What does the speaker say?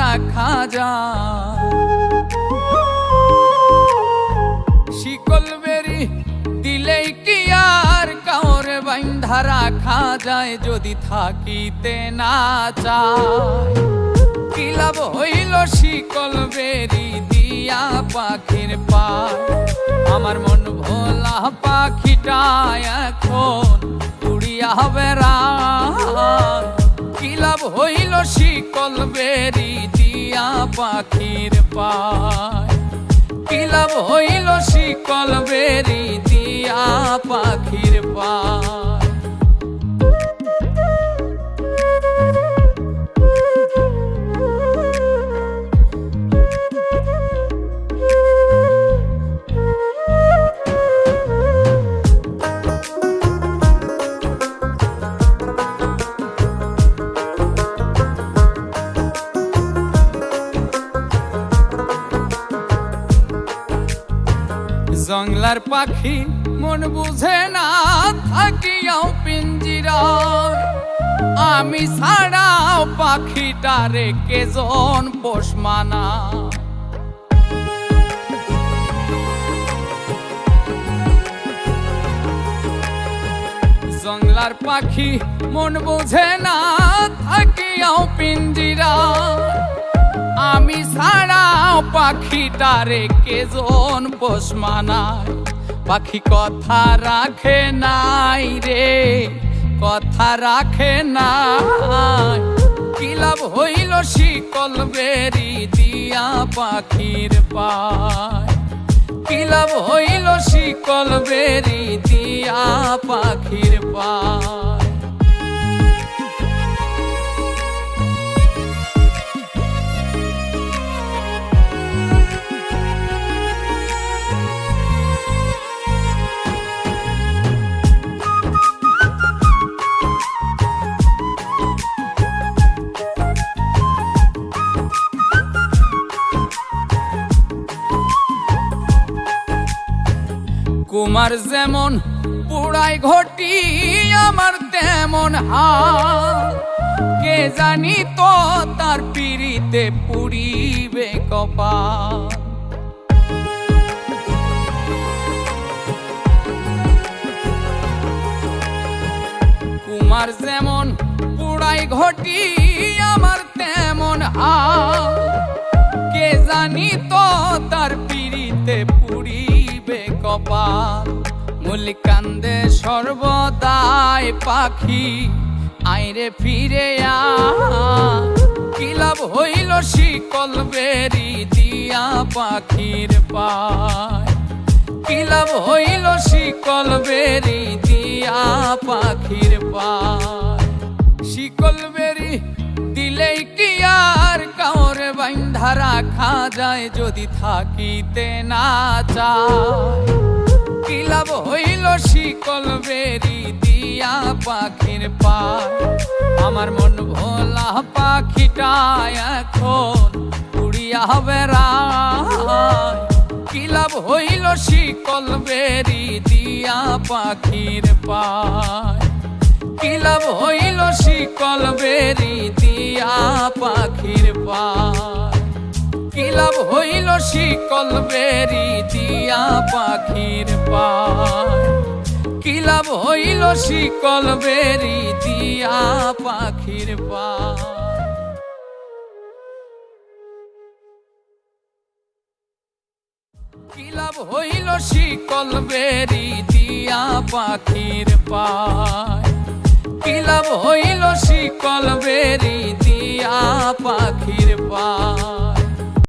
রাখা যায়। শিকল বেরি দিলেই কি আর কাউরে বাইন্ধা রাখা যায়, যদি থাকিতে না চায়। কি লাভ হইল শিকল বেরি দিয়া পাখির পায়, আমার মন ভোলা পাখিটা এখন উড়িয়া বেড়ায়। কি লাভ হইল শিকল বেরি দিয়া পাখির পায়, কি লাভ হইল শিকল বেরি দিয়া পাখির পায়। জংলার পাখি মন বুঝে না থাকিয়াও পিঞ্জিরায়, আমি ছাড়াও পাখিটারে কেজন পোষ মানায়। জংলার পাখি মন বুঝে না থাকিয়াও পিঞ্জিরায়, আমি ছাড়াও পাখিটারে কেজন পোষ মানায়। পাখি কথা রাখে নাই রে, কথা রাখে নাই। কি লাভ হইল শিকল বেরি দিয়া পাখির পায়, কি লাভ হইল শিকল বেরি দিয়া পাখির পায়। কুমার যেমন পুড়াই ঘটি আমার তেমন হাল, কে জানি তো তার পিড়িতে পুড়িবে কপাল। কুমার যেমন পুড়াই ঘটি আমার তেমন হাল, কে জানি তো তার পিড়িতে পুড়িবে কপাল। মূল কান্দে সর্বদাই পাখি আইরে ফিরে আ, কি লাভ হইল শিকল বেরি দিয়া পাখির পায়, কি লাভ হইল শিকল বেরি দিয়া পাখির পায়। শিকল বেরি দিলেই কি আর কাউরে বাইন্ধা রাখা যায়, যদি থাকিতে না চায়। কি লাভ হইল শিকল বেরি দিয়া পাখির পায়, আমার মন ভোলা পাখিটা এখন উড়িয়া বেড়ায়। কি লাভ হইল শিকল বেরি দিয়া পাখির পায়, কি লাভ হইল শিকল বেরি দিয়া পাখির পায়, কি লাভ হইল শিকল বেরি দিয়া পাখির পায়, কি লাভ হইল শিকল বেরি দিয়া পাখির পায়। কি লাভ হইল শিকল বেরি দিয়া পাখির পায়, কি লাভ হইল শিকল বেরি দিয়া পাখির পায়।